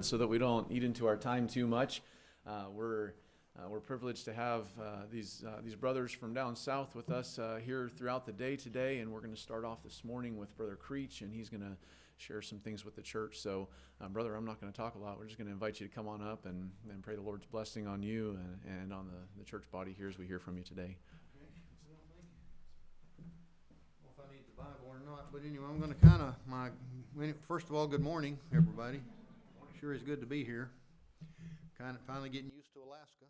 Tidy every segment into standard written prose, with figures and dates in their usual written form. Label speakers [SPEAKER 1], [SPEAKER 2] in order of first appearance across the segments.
[SPEAKER 1] So that we don't eat into our time too much. We're privileged to have these brothers from down south with us here throughout the day today, and we're going to start off this morning with Brother Creech, and he's going to share some things with the church. So, brother, I'm not going to talk a lot. We're just going to invite you to come on up and pray the Lord's blessing on you and on the church body here as we hear from you today.
[SPEAKER 2] Well, if I need the Bible or not, but anyway, I'm going to first of all, good morning, everybody. Sure is good to be here. Finally getting used to Alaska,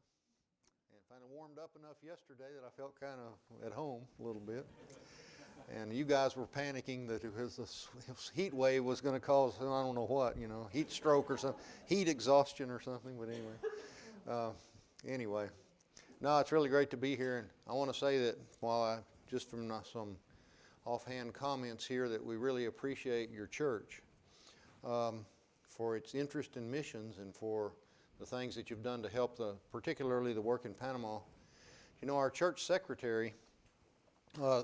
[SPEAKER 2] and finally warmed up enough yesterday that I felt kind of at home a little bit. And you guys were panicking that this heat wave was going to cause, I don't know what, heat stroke or something, heat exhaustion or something. But anyway, no, it's really great to be here. And I want to say that just from some offhand comments here, that we really appreciate your church. For its interest in missions and for the things that you've done to help particularly the work in Panama. Our church secretary,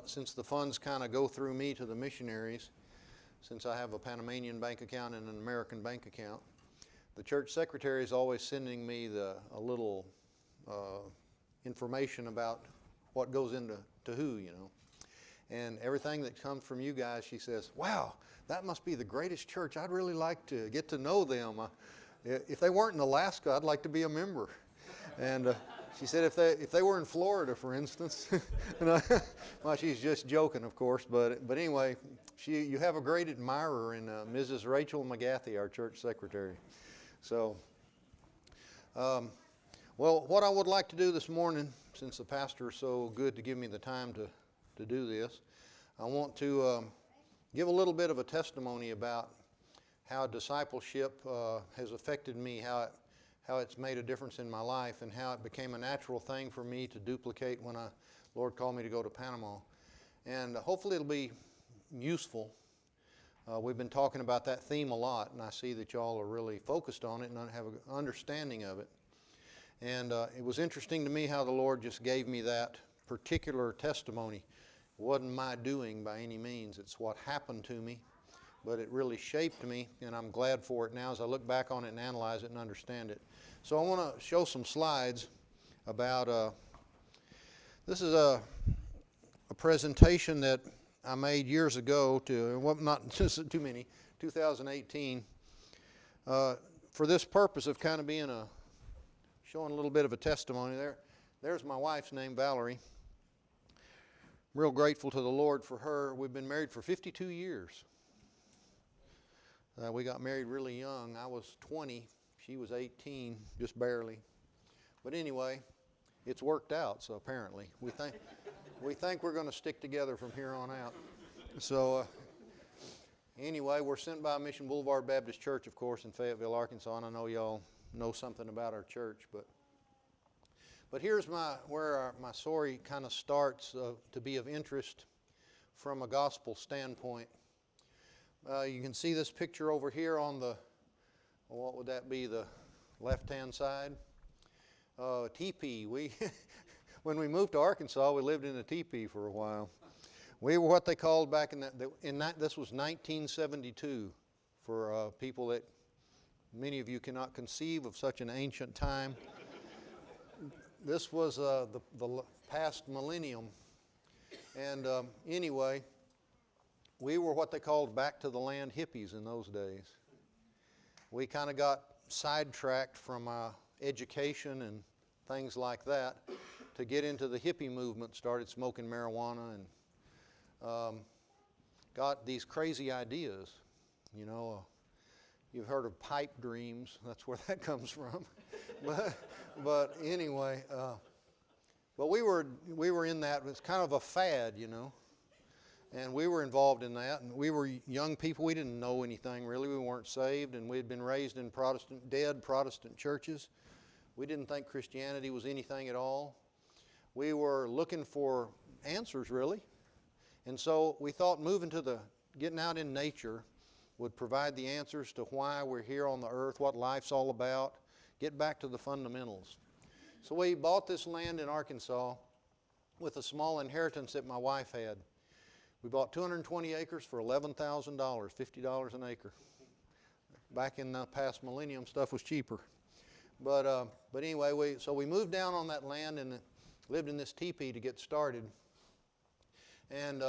[SPEAKER 2] since the funds kind of go through me to the missionaries, since I have a Panamanian bank account and an American bank account, the church secretary is always sending me a little information about what goes into who, And everything that comes from you guys, she says, wow, that must be the greatest church. I'd really like to get to know them. If they weren't in Alaska, I'd like to be a member. And she said if they were in Florida, for instance. Well, she's just joking, of course. But anyway, you have a great admirer in Mrs. Rachel McGathy, our church secretary. So, well, what I would like to do this morning, since the pastor is so good to give me the time to do this, I want to give a little bit of a testimony about how discipleship has affected me, how it's made a difference in my life, and how it became a natural thing for me to duplicate when Lord called me to go to Panama. And hopefully it'll be useful. We've been talking about that theme a lot, and I see that y'all are really focused on it and have an understanding of it. And it was interesting to me how the Lord just gave me that particular testimony. It wasn't my doing by any means. It's what happened to me, but it really shaped me, and I'm glad for it now as I look back on it and analyze it and understand it. So I want to show some slides about, this is a presentation that I made years ago not too many, 2018, for this purpose of kind of being showing a little bit of a testimony there. There's my wife's name, Valerie. Real grateful to the Lord for her. We've been married for 52 years. We got married really young. I was 20. She was 18, just barely. But anyway, it's worked out, so apparently. We think we're going to stick together from here on out. So anyway, we're sent by Mission Boulevard Baptist Church, of course, in Fayetteville, Arkansas, and I know y'all know something about our church, but here's where my story kind of starts to be of interest from a gospel standpoint. You can see this picture over here on what would that be, the left-hand side? Teepee. When we moved to Arkansas, we lived in a teepee for a while. We were what they called back this was 1972 for people that many of you cannot conceive of such an ancient time. This was the past millennium. And anyway, we were what they called back to the land hippies in those days. We kind of got sidetracked from education and things like that to get into the hippie movement, started smoking marijuana and got these crazy ideas. You've heard of pipe dreams. That's where that comes from. But anyway, but we were in that. It was kind of a fad, and we were involved in that. And we were young people. We didn't know anything really. We weren't saved, and we had been raised in dead Protestant churches. We didn't think Christianity was anything at all. We were looking for answers, really, and so we thought getting out in nature would provide the answers to why we're here on the earth, what life's all about, get back to the fundamentals. So we bought this land in Arkansas with a small inheritance that my wife had. We bought 220 acres for $11,000, $50 an acre. Back in the past millennium, stuff was cheaper. But anyway, we moved down on that land and lived in this teepee to get started. And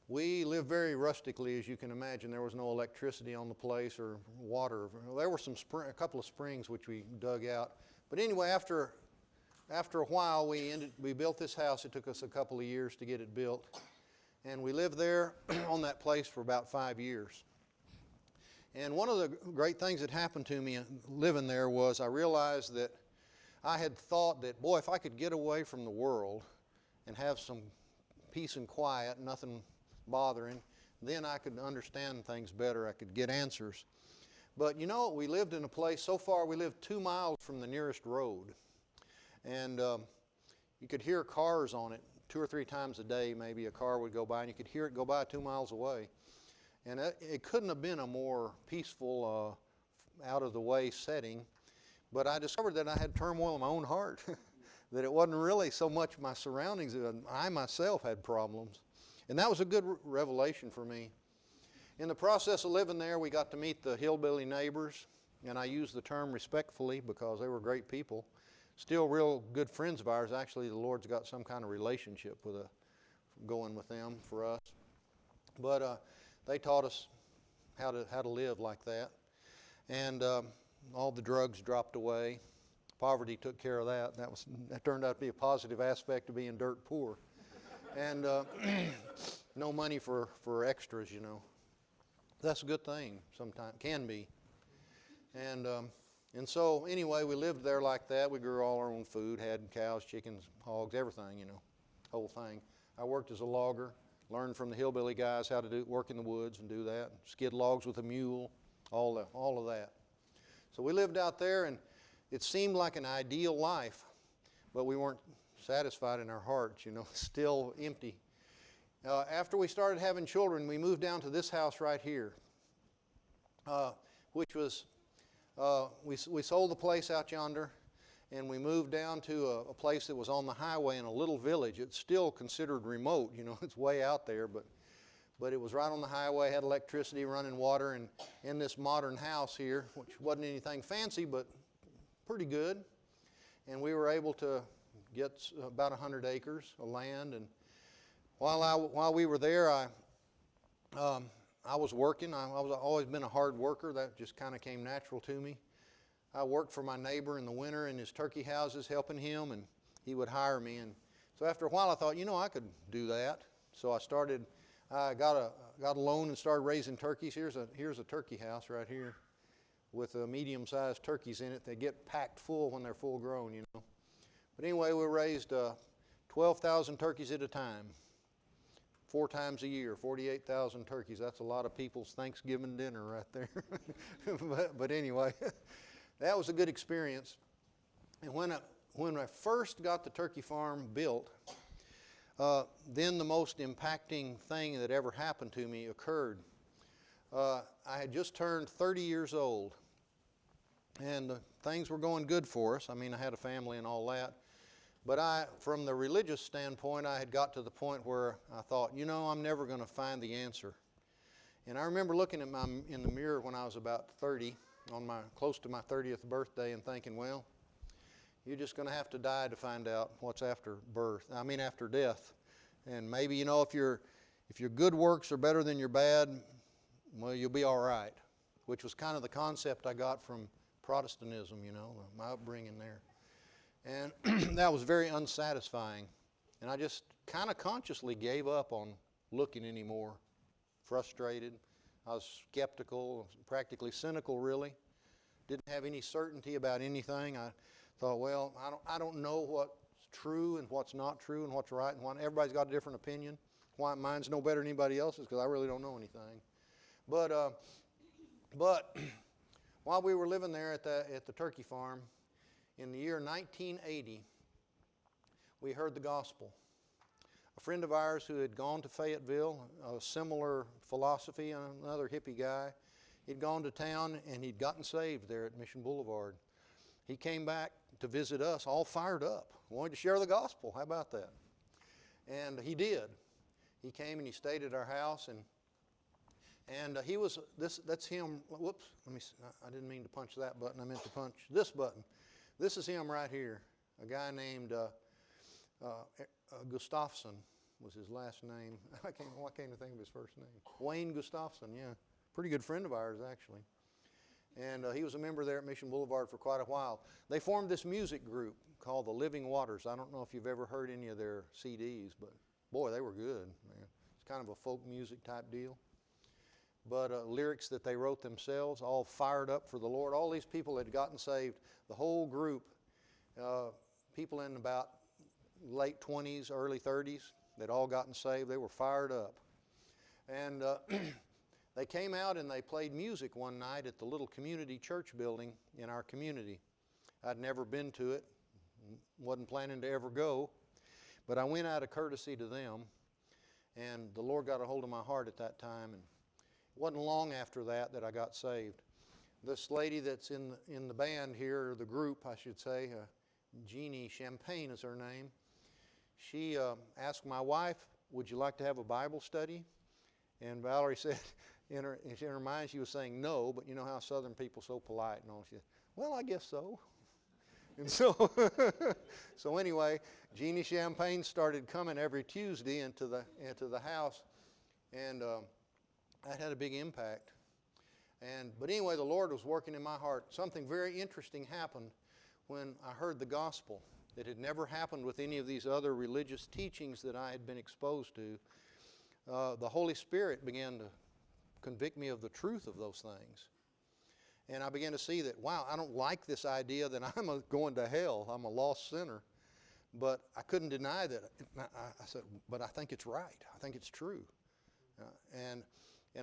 [SPEAKER 2] we lived very rustically, as you can imagine. There was no electricity on the place or water. There were a couple of springs which we dug out. But anyway, after a while, we built this house. It took us a couple of years to get it built. And we lived there on that place for about 5 years. And one of the great things that happened to me living there was I realized that I had thought that, boy, if I could get away from the world and have some peace and quiet, nothing bothering, then I could understand things better. I could get answers. But you know, we lived in a place, so far we lived 2 miles from the nearest road. And you could hear cars on it 2 or 3 times a day. Maybe a car would go by and you could hear it go by 2 miles away. And it couldn't have been a more peaceful, out-of-the-way setting. But I discovered that I had turmoil in my own heart, that it wasn't really so much my surroundings. I myself had problems. And that was a good revelation for me. In the process of living there, we got to meet the hillbilly neighbors. And I use the term respectfully because they were great people. Still real good friends of ours. Actually, the Lord's got some kind of relationship going with them for us. But they taught us how to live like that. And all the drugs dropped away. Poverty took care of that. That turned out to be a positive aspect of being dirt poor. And no money for extras, you know. That's a good thing sometimes, can be. And so anyway, we lived there like that. We grew all our own food, had cows, chickens, hogs, everything, you know, whole thing. I worked as a logger. Learned from the hillbilly guys how to work in the woods and do that. Skid logs with a mule, all of that. So we lived out there, and it seemed like an ideal life, but we weren't satisfied in our hearts, you know, still empty. After we started having children, we moved down to this house right here, which was, we sold the place out yonder, and we moved down to a place that was on the highway in a little village. It's still considered remote, you know, it's way out there, but it was right on the highway, had electricity, running water, and in this modern house here, which wasn't anything fancy, but pretty good. And we were able to get about 100 acres of land. And while we were there, I was working. I've always been a hard worker. That just kind of came natural to me. I worked for my neighbor in the winter in his turkey houses, helping him, and he would hire me. And so after a while, I thought, you know, I could do that. So I got a loan and started raising turkeys. Here's a turkey house right here with medium-sized turkeys in it. They get packed full when they're full grown, you know. But anyway, we raised 12,000 turkeys at a time, 4 times a year, 48,000 turkeys. That's a lot of people's Thanksgiving dinner right there. but anyway, that was a good experience. And when I first got the turkey farm built, then the most impacting thing that ever happened to me occurred. I had just turned 30 years old, and things were going good for us. I mean, I had a family and all that. But from the religious standpoint, I had got to the point where I thought, you know, I'm never going to find the answer. And I remember looking at in the mirror when I was about 30, close to my 30th birthday, and thinking, well, you're just going to have to die to find out what's after death. And maybe, you know, if your good works are better than your bad, well, you'll be all right, which was kind of the concept I got from Protestantism, you know, my upbringing there. And that was very unsatisfying. And I just kind of consciously gave up on looking anymore. Frustrated. I was skeptical, practically cynical, really. Didn't have any certainty about anything. I thought, well, I don't know what's true and what's not true and what's right and what. Everybody's got a different opinion. Why mine's no better than anybody else's, because I really don't know anything. But while we were living there at the turkey farm, in the year 1980, we heard the gospel. A friend of ours who had gone to Fayetteville, a similar philosophy, another hippie guy, he'd gone to town and he'd gotten saved there at Mission Boulevard. He came back to visit us all fired up, wanted to share the gospel. How about that? And he did. He came and he stayed at our house, And he was, that's him, whoops, I didn't mean to punch that button, I meant to punch this button. This is him right here, a guy named Gustafson was his last name. Why can't I think of his first name? Wayne Gustafson, yeah. Pretty good friend of ours, actually. And he was a member there at Mission Boulevard for quite a while. They formed this music group called the Living Waters. I don't know if you've ever heard any of their CDs, but boy, they were good, man. It's kind of a folk music type deal. But lyrics that they wrote themselves, all fired up for the Lord. All these people had gotten saved, the whole group, people in about late 20s, early 30s, they'd all gotten saved. They were fired up. And they came out and they played music one night at the little community church building in our community. I'd never been to it, wasn't planning to ever go, but I went out of courtesy to them, and the Lord got a hold of my heart at that time, and it wasn't long after that I got saved. This lady that's in the band here, or the group, I should say, Jeannie Champagne is her name. She asked my wife, "Would you like to have a Bible study?" And Valerie said, in her mind, she was saying no, but you know how Southern people are so polite and all. She said, "Well, I guess so." And so, so anyway, Jeannie Champagne started coming every Tuesday into the house, and that had a big impact. But anyway, the Lord was working in my heart. Something very interesting happened when I heard the gospel that had never happened with any of these other religious teachings that I had been exposed to. The Holy Spirit began to convict me of the truth of those things. And I began to see that, wow, I don't like this idea that I'm going to hell. I'm a lost sinner. But I couldn't deny that. I said, but I think it's right. I think it's true. And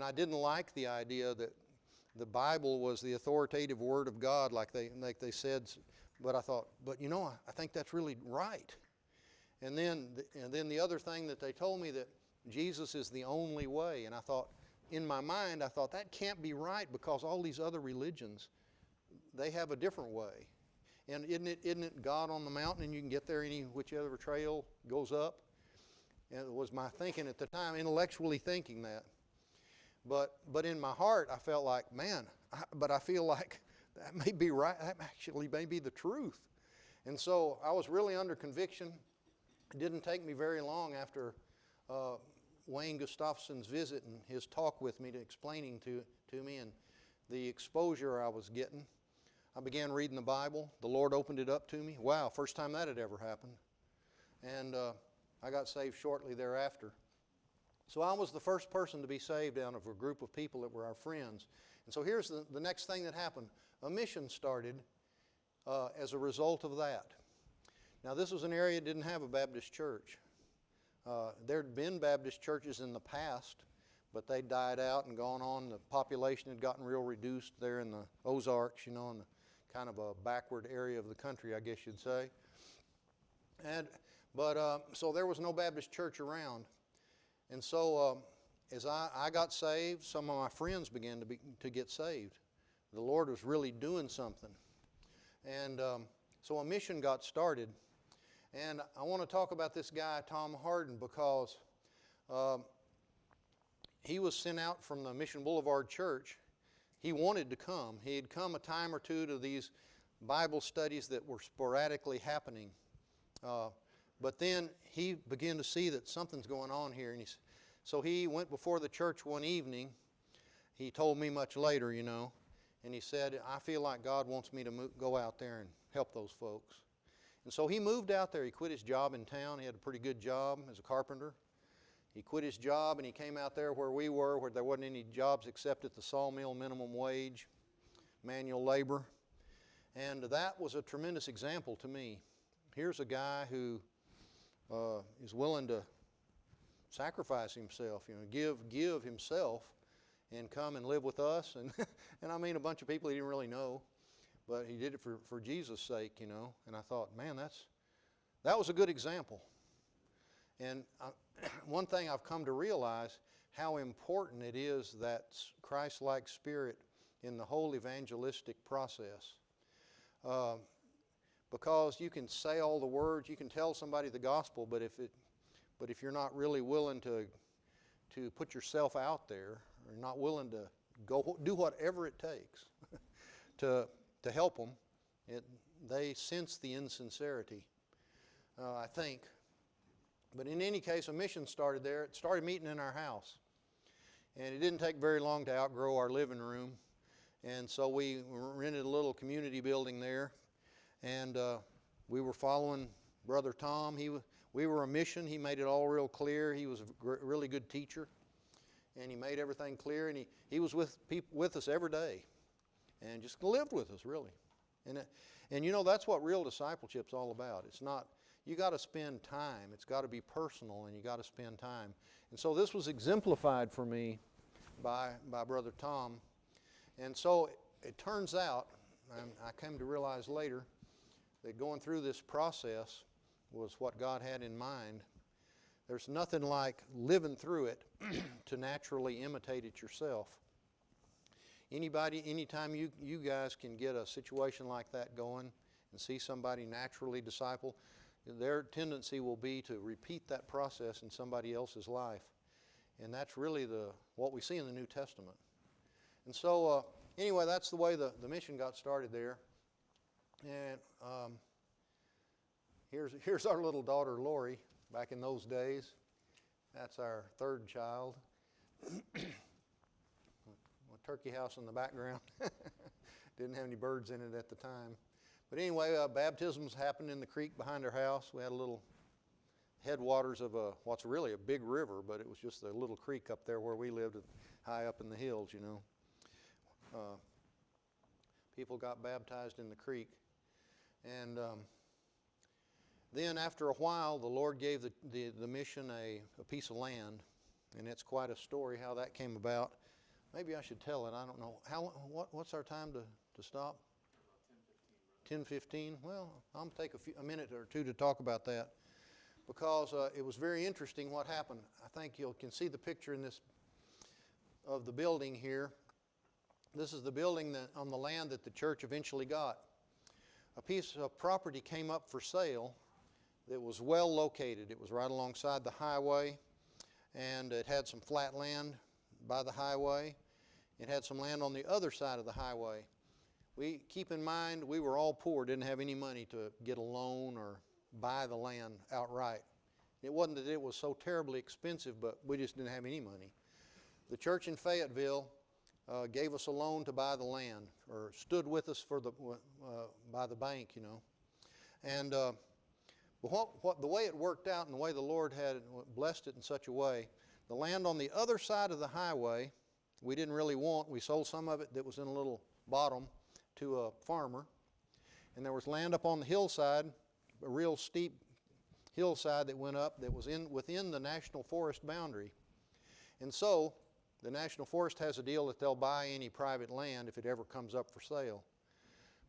[SPEAKER 2] I didn't like the idea that the Bible was the authoritative Word of God, like they said. But I thought, but you know, I think that's really right. And then the other thing that they told me, that Jesus is the only way. And I thought, in my mind, I thought that can't be right, because all these other religions, they have a different way. And isn't it God on the mountain, and you can get there any whichever trail goes up? And it was my thinking at the time, intellectually thinking that. But in my heart, I felt like, man, but I feel like that may be right. That actually may be the truth. And so I was really under conviction. It didn't take me very long after Wayne Gustafson's visit and his talk with me, to explaining to me, and the exposure I was getting. I began reading the Bible. The Lord opened it up to me. Wow, first time that had ever happened. And I got saved shortly thereafter. So I was the first person to be saved out of a group of people that were our friends. And so here's the next thing that happened. A mission started as a result of that. Now, this was an area that didn't have a Baptist church. There'd been Baptist churches in the past, but they died out and gone on. The population had gotten real reduced there in the Ozarks, you know, in the kind of a backward area of the country, I guess you'd say. So there was no Baptist church around. And so as I got saved, some of my friends began to get saved. The Lord was really doing something. And so a mission got started. And I want to talk about this guy, Tom Harden, because he was sent out from the Mission Boulevard Church. He wanted to come. He had come a time or two to these Bible studies that were sporadically happening. But then he began to see that something's going on here. And so he went before the church one evening. He told me much later, you know, and he said, "I feel like God wants me to go out there and help those folks." And so he moved out there. He quit his job in town. He had a pretty good job as a carpenter. He quit his job and he came out there where we were, where there wasn't any jobs except at the sawmill, minimum wage, manual labor. And that was a tremendous example to me. Here's a guy who is willing to sacrifice himself, you know, give himself and come and live with us. And I mean, a bunch of people he didn't really know, but he did it for Jesus' sake, you know. And I thought, man, that was a good example. And one thing I've come to realize, how important it is, that Christ-like spirit in the whole evangelistic process. Because you can say all the words, you can tell somebody the gospel, but if you're not really willing to put yourself out there, are not willing to go do whatever it takes to help them, they sense the insincerity, I think. But in any case, a mission started there. It started meeting in our house. And it didn't take very long to outgrow our living room. And so we rented a little community building there. And we were following Brother Tom. We were a mission. He made it all real clear. He was a really good teacher. And he made everything clear. And he was with us every day. And just lived with us, really. And you know, that's what real discipleship's all about. It's not, you got to spend time. It's got to be personal, and you got to spend time. And so this was exemplified for me by Brother Tom. And so it turns out, and I came to realize later, that going through this process was what God had in mind. There's nothing like living through it to naturally imitate it yourself. Anytime you guys can get a situation like that going and see somebody naturally disciple, their tendency will be to repeat that process in somebody else's life. And that's really what we see in the New Testament. And so, anyway, that's the way the mission got started there. And here's our little daughter, Lori, back in those days. That's our third child. Turkey house in the background. Didn't have any birds in it at the time. But anyway, baptisms happened in the creek behind our house. We had a little headwaters of what's really a big river, but it was just a little creek up there where we lived, high up in the hills, you know. People got baptized in the creek. And then after a while, the Lord gave the mission a piece of land. And it's quite a story how that came about. Maybe I should tell it. I don't know. What's our time to stop? 10:15. Well, I'm going to take a minute or two to talk about that, because it was very interesting what happened. I think you can see the picture in this of the building here. This is the building on the land that the church eventually got. A piece of property came up for sale that was well located. It was right alongside the highway, and it had some flat land by the highway. It had some land on the other side of the highway. We keep in mind, we were all poor, didn't have any money to get a loan or buy the land outright. It wasn't that it was so terribly expensive, but we just didn't have any money. The church in Fayetteville gave us a loan to buy the land, or stood with us for by the bank, you know. And the way it worked out and the way the Lord had blessed it in such a way, the land on the other side of the highway, we didn't really want. We sold some of it that was in a little bottom to a farmer. And there was land up on the hillside, a real steep hillside that went up that was within the National Forest boundary. And so the National Forest has a deal that they'll buy any private land if it ever comes up for sale.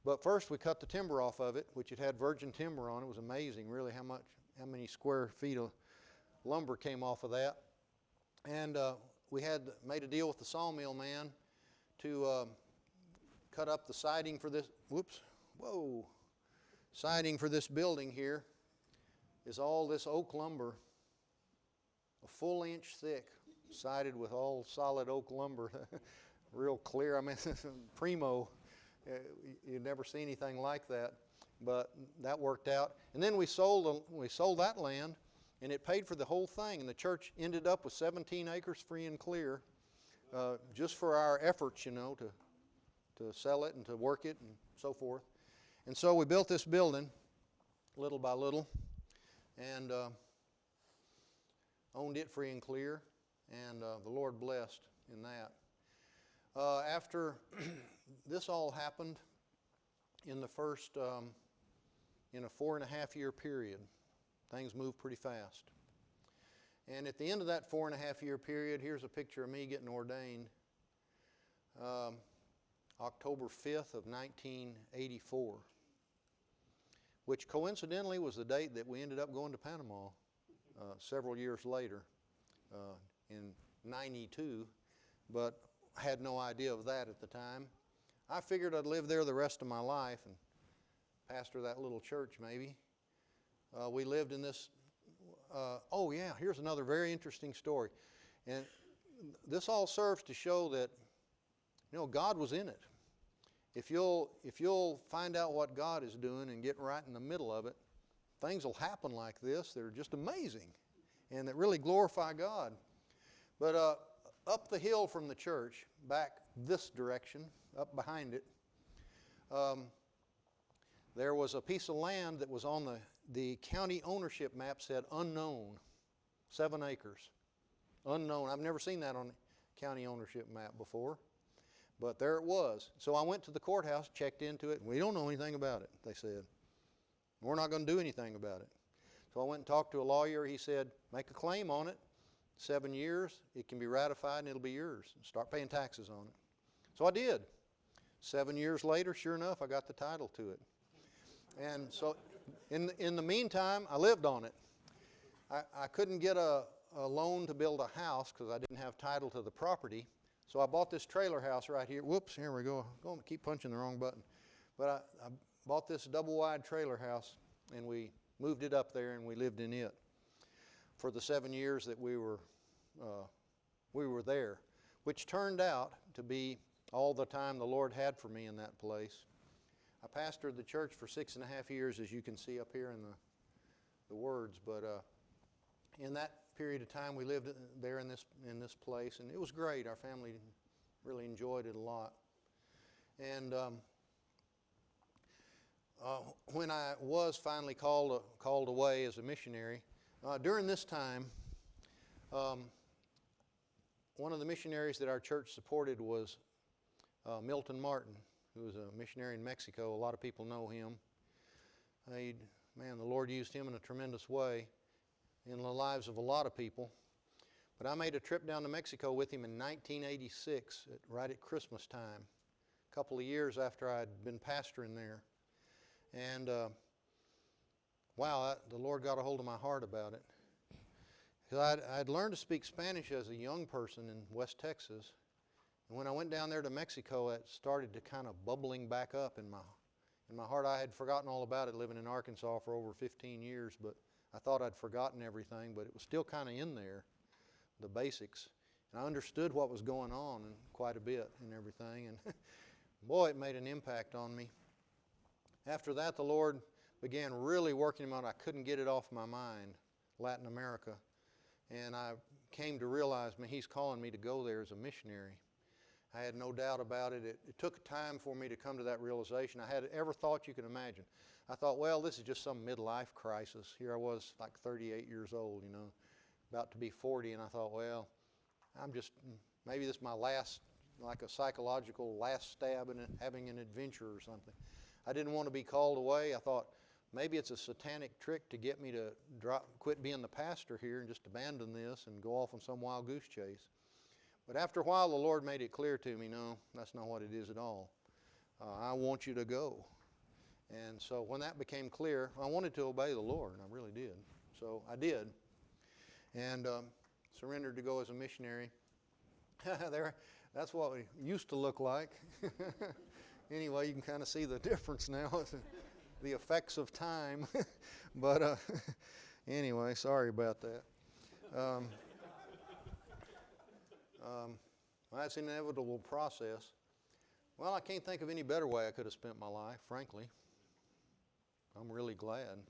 [SPEAKER 2] But first we cut the timber off of it, which it had virgin timber on. It was amazing really how many square feet of lumber came off of that. And we had made a deal with the sawmill man to cut up the siding for this. Siding for this building here is all this oak lumber, a full inch thick, sided with all solid oak lumber, real clear. I mean, primo. You'd never see anything like that, but that worked out. And then we sold that land, and it paid for the whole thing. And the church ended up with 17 acres free and clear, just for our efforts, you know, to sell it and to work it and so forth. And so we built this building, little by little, and owned it free and clear, and the Lord blessed in that. After this all happened in the first, in a 4.5-year period, things moved pretty fast. And at the end of that 4.5-year period, here's a picture of me getting ordained. October 5th of 1984, which coincidentally was the date that we ended up going to Panama several years later in 92, but I had no idea of that at the time. I figured I'd live there the rest of my life and pastor that little church maybe. We lived in this, here's another very interesting story. And this all serves to show that, God was in it. If you'll find out what God is doing and get right in the middle of it, things will happen like this that are just amazing and that really glorify God. But up the hill from the church, back this direction, up behind it, there was a piece of land that was on the county ownership map, said unknown, 7 acres. Unknown. I've never seen that on the county ownership map before, but there it was. So I went to the courthouse, checked into it, and we don't know anything about it, they said. We're not going to do anything about it. So I went and talked to a lawyer. He said, make a claim on it. 7 years, it can be ratified and it'll be yours. Start paying taxes on it. So I did. 7 years later, sure enough, I got the title to it. And so in the meantime, I lived on it. I couldn't get a loan to build a house because I didn't have title to the property. So I bought this trailer house right here. Whoops, here we go. I'm going to keep punching the wrong button. But I bought this double-wide trailer house, and we moved it up there, and we lived in it for the 7 years that we were there, which turned out to be all the time the Lord had for me in that place. I pastored the church for 6.5 years, as you can see up here in the words, but in that period of time we lived there in this place, and it was great. Our family really enjoyed it a lot. And when I was finally called away as a missionary, during this time, one of the missionaries that our church supported was Milton Martin, who was a missionary in Mexico. A lot of people know him. The Lord used him in a tremendous way in the lives of a lot of people. But I made a trip down to Mexico with him in 1986, right at Christmas time, a couple of years after I'd been pastoring there. And the Lord got a hold of my heart about it. Because I'd learned to speak Spanish as a young person in West Texas. And when I went down there to Mexico, it started to kind of bubbling back up in my heart. I had forgotten all about it living in Arkansas for over 15 years, but I thought I'd forgotten everything, but it was still kind of in there, the basics. And I understood what was going on quite a bit and everything. And boy, it made an impact on me. After that, the Lord began really working him out. I couldn't get it off my mind, Latin America. And I came to realize, He's calling me to go there as a missionary. I had no doubt about it. It took time for me to come to that realization. I had every thought you can imagine. I thought, well, this is just some midlife crisis. Here I was, like 38 years old, about to be 40, and I thought, well, maybe this is my last, like a psychological last stab in having an adventure or something. I didn't want to be called away. I thought, maybe it's a satanic trick to get me to quit being the pastor here and just abandon this and go off on some wild goose chase. But after a while, the Lord made it clear to me, no, that's not what it is at all. I want you to go. And so when that became clear, I wanted to obey the Lord, I really did. So I did, and surrendered to go as a missionary. That's what it used to look like. Anyway, you can kind of see the difference now, the effects of time. But anyway, sorry about that. That's an inevitable process. Well, I can't think of any better way I could have spent my life, frankly. I'm really glad.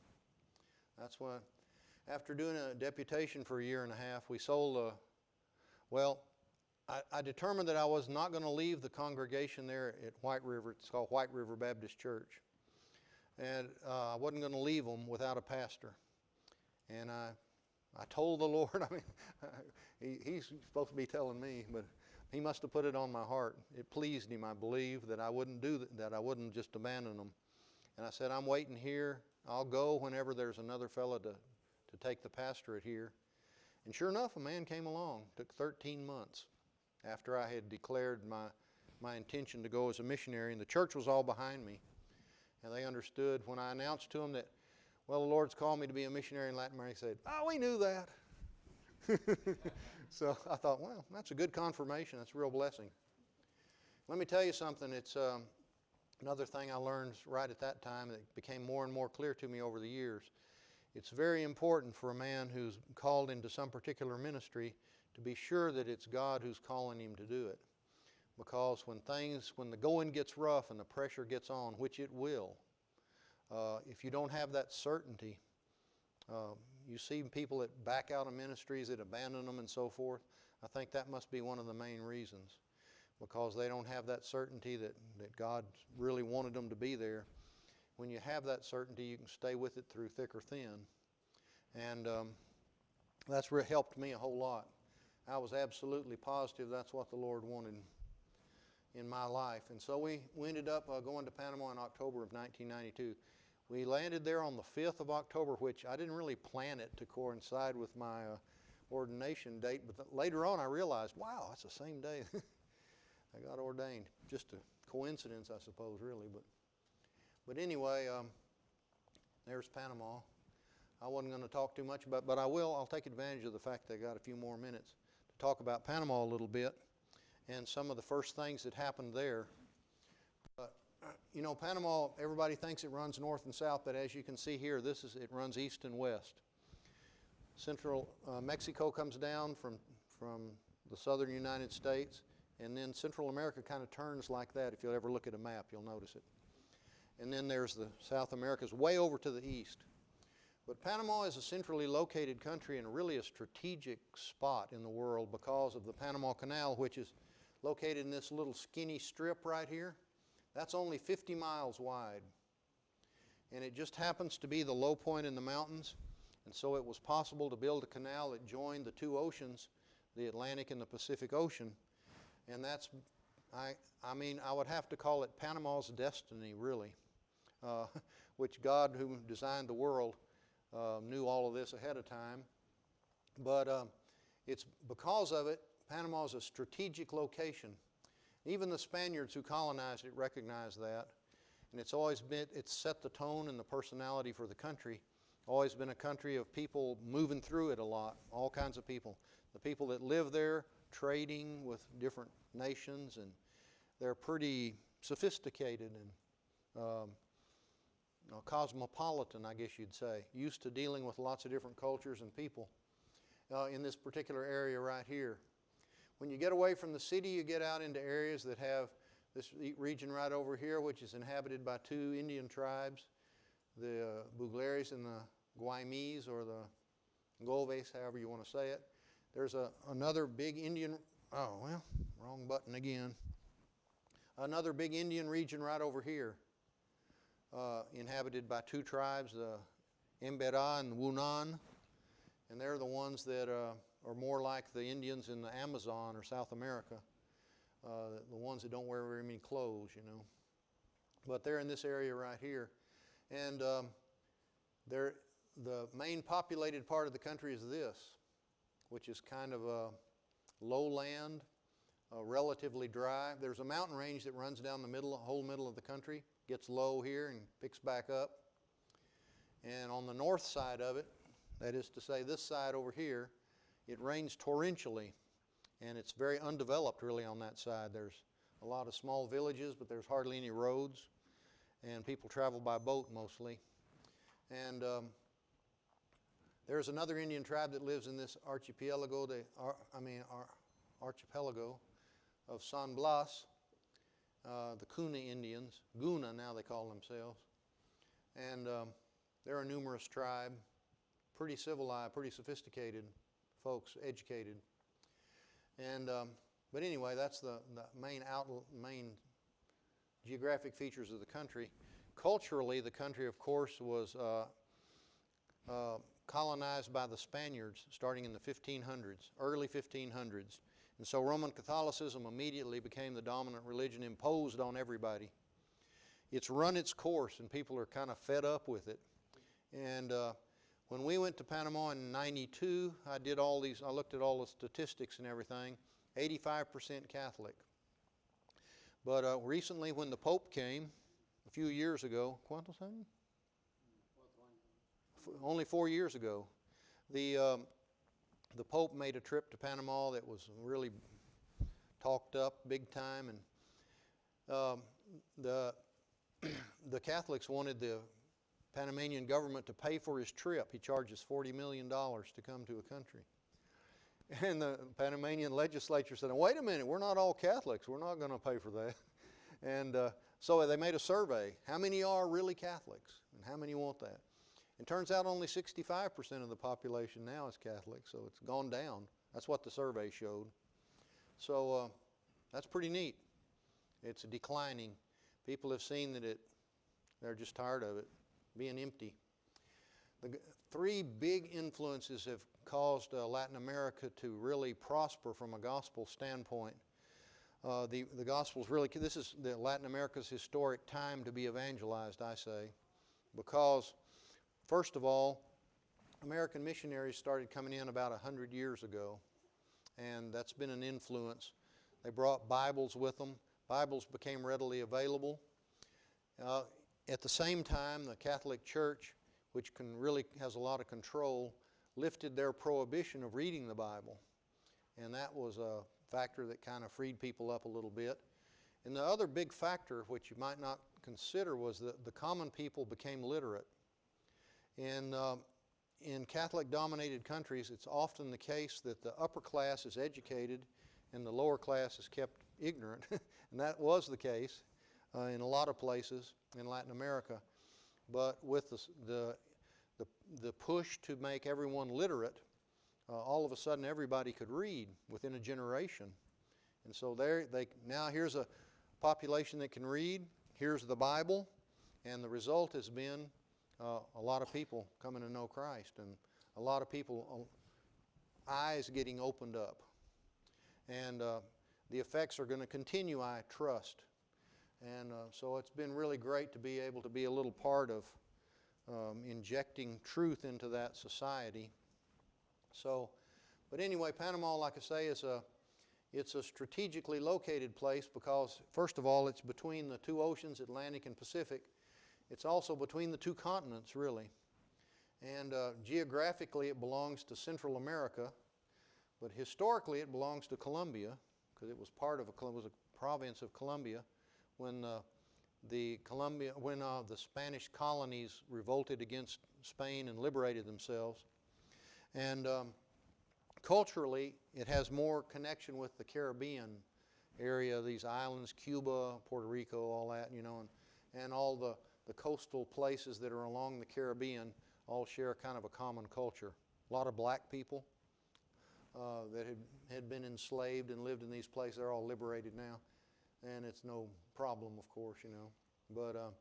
[SPEAKER 2] That's why, after doing a deputation for 1.5 years, we sold I determined that I was not going to leave the congregation there at White River. It's called White River Baptist Church. And I wasn't going to leave them without a pastor. And I told the Lord, he's supposed to be telling me, but he must have put it on my heart. It pleased him, I believe, that I wouldn't do that I wouldn't just abandon them. And I said, I'm waiting here. I'll go whenever there's another fellow to take the pastorate here. And sure enough, a man came along. It took 13 months after I had declared my intention to go as a missionary, and the church was all behind me. And they understood when I announced to them that, well, the Lord's called me to be a missionary in Latin America. He said, oh, we knew that. So I thought, well, that's a good confirmation. That's a real blessing. Let me tell you something. It's another thing I learned right at that time that became more and more clear to me over the years. It's very important for a man who's called into some particular ministry to be sure that it's God who's calling him to do it. Because when the going gets rough and the pressure gets on, which it will, if you don't have that certainty, you see people that back out of ministries, that abandon them and so forth. I think that must be one of the main reasons, because they don't have that certainty that God really wanted them to be there. When you have that certainty, you can stay with it through thick or thin. And that's helped me a whole lot. I was absolutely positive that's what the Lord wanted in my life. And so we ended up going to Panama in October of 1992. We landed there on the 5th of October, which I didn't really plan it to coincide with my ordination date, but later on I realized, wow, that's the same day I got ordained. Just a coincidence, I suppose, really. But anyway, there's Panama. I wasn't going to talk too much about it, but I will. I'll take advantage of the fact that I got a few more minutes to talk about Panama a little bit and some of the first things that happened there. You know, Panama, everybody thinks it runs north and south, but as you can see here, it runs east and west. Central Mexico comes down from the southern United States, and then Central America kind of turns like that. If you'll ever look at a map, you'll notice it. And then there's the South America's way over to the east. But Panama is a centrally located country and really a strategic spot in the world because of the Panama Canal, which is located in this little skinny strip right here. That's only 50 miles wide. And it just happens to be the low point in the mountains. And so it was possible to build a canal that joined the two oceans, the Atlantic and the Pacific Ocean. And that's, I would have to call it Panama's destiny, really, which God, who designed the world, knew all of this ahead of time. But it's because of it, Panama is a strategic location. Even the Spaniards who colonized it recognized that. And it's set the tone and the personality for the country. Always been a country of people moving through it a lot, all kinds of people. The people that live there, trading with different nations, and they're pretty sophisticated and cosmopolitan, I guess you'd say, used to dealing with lots of different cultures and people in this particular area right here. When you get away from the city, you get out into areas that have this region right over here, which is inhabited by two Indian tribes, the Buglares and the Guaymis, or the Golves, however you want to say it. There's another big Indian, wrong button again. Another big Indian region right over here, inhabited by two tribes, the Embera and the Wunan, and they're the ones that are more like the Indians in the Amazon or South America, the ones that don't wear very many clothes, you know. But they're in this area right here. And the main populated part of the country is this, which is kind of a lowland, relatively dry. There's a mountain range that runs down the whole middle of the country, gets low here and picks back up. And on the north side of it, that is to say this side over here, it rains torrentially, and it's very undeveloped really on that side. There's a lot of small villages, but there's hardly any roads, and people travel by boat mostly. And there's another Indian tribe that lives in this archipelago, archipelago of San Blas, the Cuna Indians. Guna now they call themselves. And they're a numerous tribe, pretty civilized, pretty sophisticated folks, educated. And but anyway, that's the main geographic features of the country. Culturally, the country, of course, was colonized by the Spaniards starting in the 1500s, early 1500s. And so Roman Catholicism immediately became the dominant religion imposed on everybody. It's run its course, and people are kind of fed up with it. And when we went to Panama in '92, I looked at all the statistics and everything, 85% Catholic. But recently when the Pope came, a few years ago, ¿cuántos años? Only 4 years ago, the Pope made a trip to Panama that was really talked up big time, and the Catholics wanted the Panamanian government to pay for his trip. He charges $40 million to come to a country. And the Panamanian legislature said, wait a minute, we're not all Catholics. We're not going to pay for that. And so they made a survey. How many are really Catholics? And how many want that? It turns out only 65% of the population now is Catholic, so it's gone down. That's what the survey showed. So that's pretty neat. It's declining. People have seen that they're just tired of it being empty. The three big influences have caused Latin America to really prosper from a gospel standpoint. The gospel's really, this is Latin America's historic time to be evangelized, I say, because first of all, American missionaries started coming in about 100 years ago, and that's been an influence. They brought Bibles with them. Bibles became readily available. At the same time, the Catholic Church, which really has a lot of control, lifted their prohibition of reading the Bible. And that was a factor that kind of freed people up a little bit. And the other big factor, which you might not consider, was that the common people became literate. And in Catholic-dominated countries, it's often the case that the upper class is educated and the lower class is kept ignorant. And that was the case in a lot of places in Latin America. But with the push to make everyone literate, all of a sudden everybody could read within a generation. And so now here's a population that can read, here's the Bible, and the result has been a lot of people coming to know Christ, and a lot of people, eyes getting opened up. And the effects are going to continue, I trust. And so it's been really great to be able to be a little part of injecting truth into that society. So, but anyway, Panama, like I say, it's a strategically located place because, first of all, it's between the two oceans, Atlantic and Pacific. It's also between the two continents, really. And geographically, it belongs to Central America, but historically, it belongs to Colombia because it was was a province of Colombia when the Spanish colonies revolted against Spain and liberated themselves. And culturally, it has more connection with the Caribbean area, these islands, Cuba, Puerto Rico, all that, and all the coastal places that are along the Caribbean all share kind of a common culture. A lot of black people that had been enslaved and lived in these places, they're all liberated now. And it's no problem, of course, But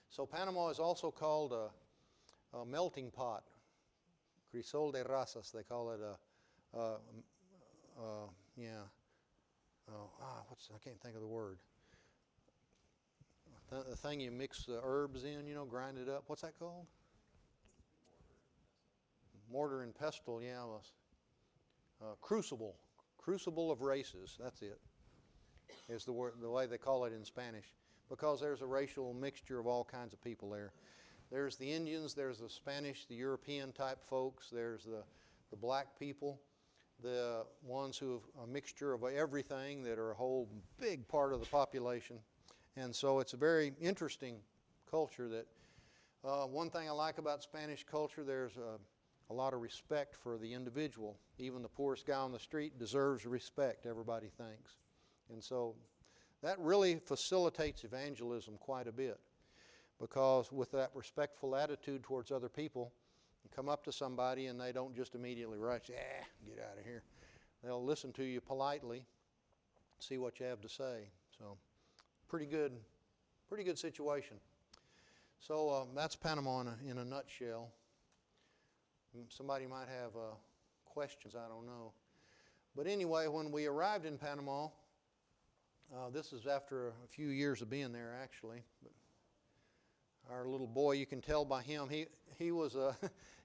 [SPEAKER 2] so Panama is also called a melting pot. Crisol de razas, they call it I can't think of the word. The thing you mix the herbs in, grind it up. What's that called? Mortar and pestle, yeah. Crucible. Crucible of races, that's it, is the way they call it in Spanish. Because there's a racial mixture of all kinds of people there. There's the Indians, there's the Spanish, the European type folks, there's the black people, the ones who have a mixture of everything that are a whole big part of the population. And so it's a very interesting culture that, one thing I like about Spanish culture, there's a lot of respect for the individual. Even the poorest guy on the street deserves respect, everybody thinks. And so that really facilitates evangelism quite a bit. Because with that respectful attitude towards other people, you come up to somebody and they don't just immediately rush, get out of here. They'll listen to you politely, see what you have to say. So pretty good situation. So that's Panama in a nutshell. Somebody might have questions, I don't know. But anyway, when we arrived in Panama, this is after a few years of being there actually. But our little boy, you can tell by him, he was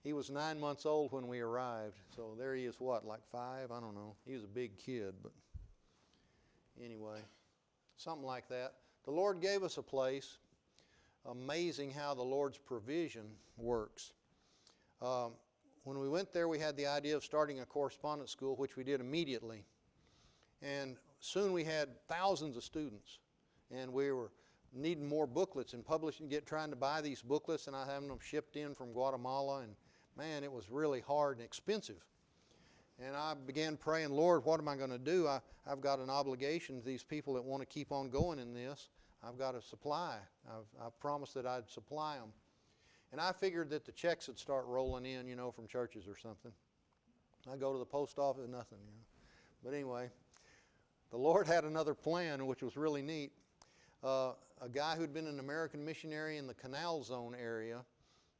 [SPEAKER 2] 9 months old when we arrived. So there he is, like 5? I don't know. He was a big kid, but anyway, something like that. The Lord gave us a place. Amazing how the Lord's provision works. When we went there, we had the idea of starting a correspondence school, which we did immediately. And soon we had thousands of students, and we were needing more booklets and trying to buy these booklets, and I having them shipped in from Guatemala, and man, it was really hard and expensive. And I began praying, Lord, what am I going to do? I've got an obligation to these people that want to keep on going in this. I've got to supply. I've promised that I'd supply them. And I figured that the checks would start rolling in, from churches or something. I go to the post office, nothing, But anyway, the Lord had another plan, which was really neat. A guy who'd been an American missionary in the Canal Zone area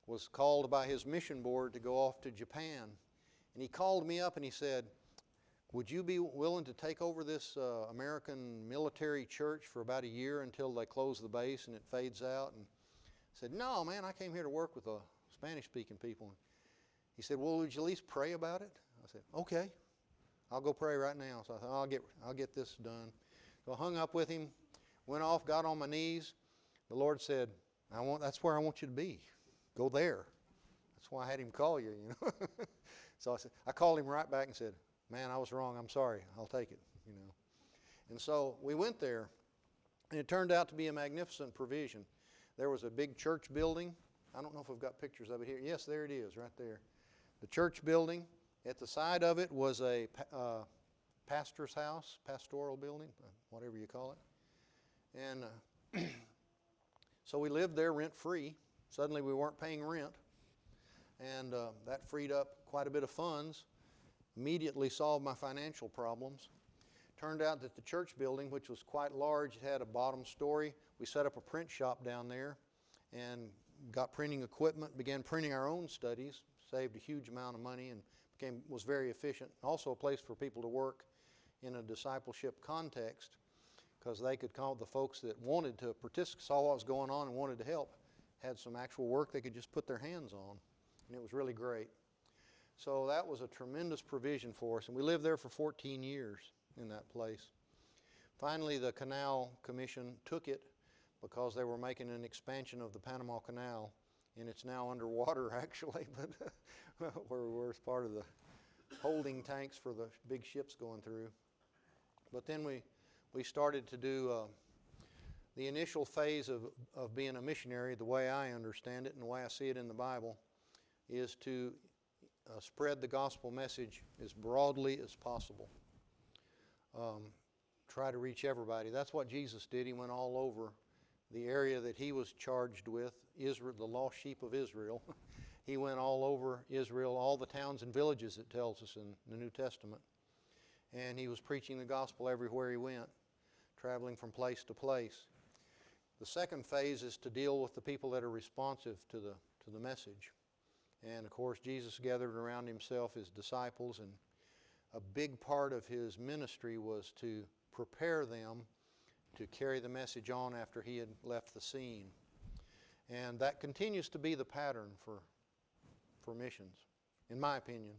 [SPEAKER 2] was called by his mission board to go off to Japan. And he called me up and he said, would you be willing to take over this American military church for about a year until they close the base and it fades out? And I said, no, man, I came here to work with the Spanish-speaking people. He said, well, would you at least pray about it? I said, okay, I'll go pray right now. So I thought, I'll get this done. So I hung up with him, went off, got on my knees. The Lord said, that's where I want you to be. Go there. That's why I had him call you, So I called him right back and said, man, I was wrong. I'm sorry. I'll take it, And so we went there, and it turned out to be a magnificent provision. There was a big church building. I don't know if I've got pictures of it here. Yes, there it is, right there. The church building. At the side of it was a pastor's house, pastoral building, whatever you call it. And so we lived there rent-free. Suddenly we weren't paying rent. And that freed up quite a bit of funds. Immediately solved my financial problems. Turned out that the church building, which was quite large, it had a bottom story. We set up a print shop down there and got printing equipment, began printing our own studies, saved a huge amount of money, and was very efficient. Also a place for people to work in a discipleship context, because they could call the folks that wanted to participate, saw what was going on and wanted to help, had some actual work they could just put their hands on. And it was really great. So that was a tremendous provision for us. And we lived there for 14 years in that place. Finally, the Canal Commission took it because they were making an expansion of the Panama Canal. And it's now underwater, actually, but where we were as part of the holding tanks for the big ships going through. But then we started to do the initial phase of being a missionary, the way I understand it and the way I see it in the Bible, is to spread the gospel message as broadly as possible. Try to reach everybody. That's what Jesus did. He went all over the area that he was charged with, Israel, the lost sheep of Israel. He went all over Israel, all the towns and villages, it tells us in the New Testament. And he was preaching the gospel everywhere he went, traveling from place to place. The second phase is to deal with the people that are responsive to the message. And of course, Jesus gathered around himself his disciples, and a big part of his ministry was to prepare them to carry the message on after he had left the scene. And that continues to be the pattern for missions, in my opinion.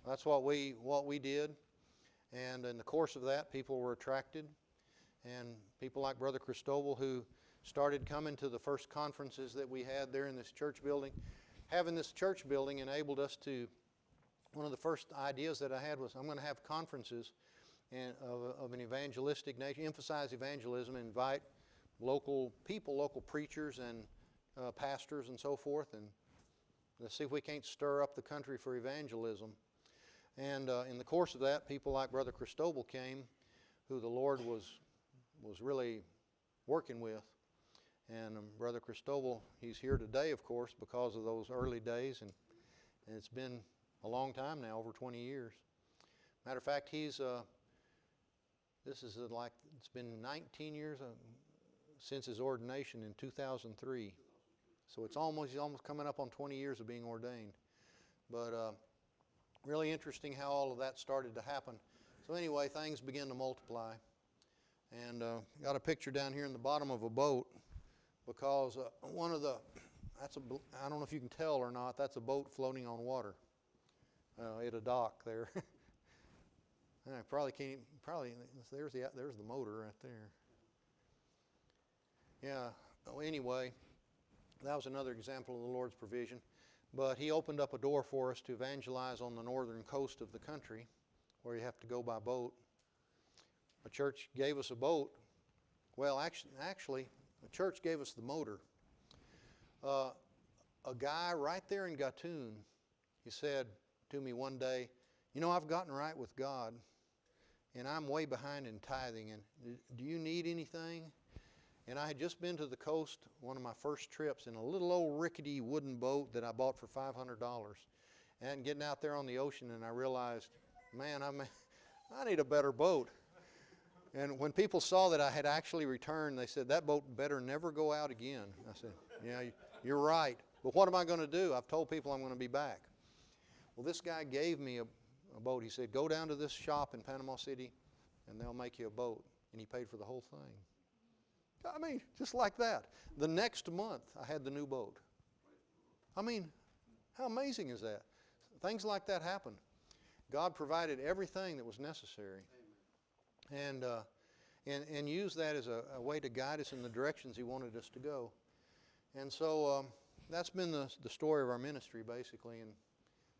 [SPEAKER 2] That's what we did. And in the course of that, people were attracted. And people like Brother Cristobal, who started coming to the first conferences that we had there in this church building. Having this church building enabled us to, one of the first ideas that I had was, I'm going to have conferences of an evangelistic nature, emphasize evangelism, invite local people, local preachers and pastors and so forth, and let's see if we can't stir up the country for evangelism. And in the course of that, people like Brother Cristobal came, who the Lord was really working with. And Brother Cristobal, he's here today, of course, because of those early days, and it's been a long time now, over 20 years. Matter of fact, it's been 19 years since his ordination in 2003. So he's almost coming up on 20 years of being ordained. But really interesting how all of that started to happen. So anyway, things began to multiply. And got a picture down here in the bottom of a boat, because I don't know if you can tell or not, that's a boat floating on water at a dock there. I there's the motor right there. Yeah, anyway, that was another example of the Lord's provision. But he opened up a door for us to evangelize on the northern coast of the country, where you have to go by boat. A church gave us a boat. Well, actually, the church gave us the motor. A guy right there in Gatun, he said to me one day, you know, I've gotten right with God, and I'm way behind in tithing, and do you need anything? And I had just been to the coast, one of my first trips, in a little old rickety wooden boat that I bought for $500. And getting out there on the ocean, and I realized, man, I need a better boat. And when people saw that I had actually returned, they said, that boat better never go out again. I said, yeah, you're right. But what am I going to do? I've told people I'm going to be back. Well, this guy gave me a boat. He said, go down to this shop in Panama City, and they'll make you a boat. And he paid for the whole thing. I mean, just like that. The next month, I had the new boat. I mean, how amazing is that? Things like that happen. God provided everything that was necessary. And used that as a way to guide us in the directions He wanted us to go. And so that's been the story of our ministry, basically, and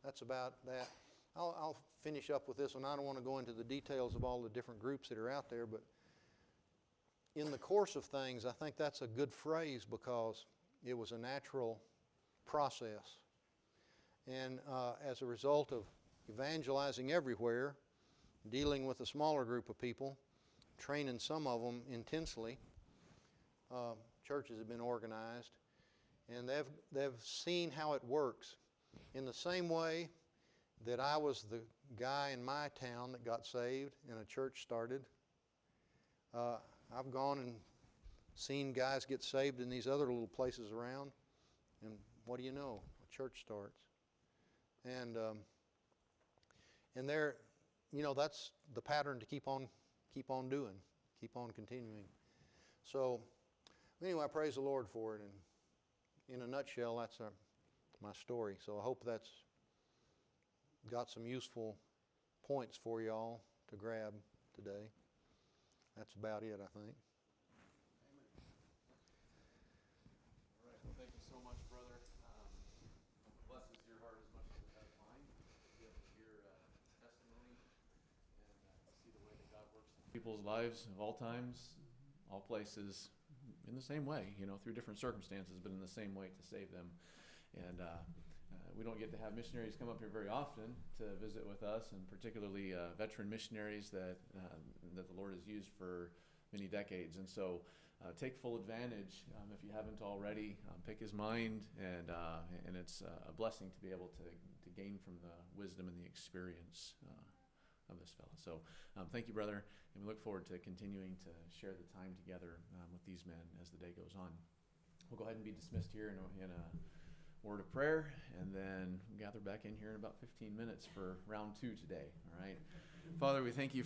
[SPEAKER 2] that's about that. I'll finish up with this one. I don't want to go into the details of all the different groups that are out there, but in the course of things, I think that's a good phrase because it was a natural process. And as a result of evangelizing everywhere, dealing with a smaller group of people, training some of them intensely, churches have been organized, and they've seen how it works. In the same way that I was the guy in my town that got saved and a church started, I've gone and seen guys get saved in these other little places around, and what do you know? A church starts. And there, you know, that's the pattern to keep on doing, keep on continuing. So anyway, I praise the Lord for it, and in a nutshell, that's my story. So I hope that's got some useful points for y'all to grab today. That's about it, I think.
[SPEAKER 1] Amen. All right. Well, thank you so much, brother. Blesses your heart as much as it has mine to be able to hear testimony and see the way that God works in people's lives of all times, all places, in the same way, you know, through different circumstances, but in the same way to save them. And we don't get to have missionaries come up here very often to visit with us, and particularly veteran missionaries that the Lord has used for many decades. And so take full advantage if you haven't already. Pick his mind, and it's a blessing to be able to gain from the wisdom and the experience of this fellow. So thank you, brother, and we look forward to continuing to share the time together with these men as the day goes on. We'll go ahead and be dismissed here in a word of prayer, and then gather back in here in about 15 minutes for round 2 today. All right. Father, we thank you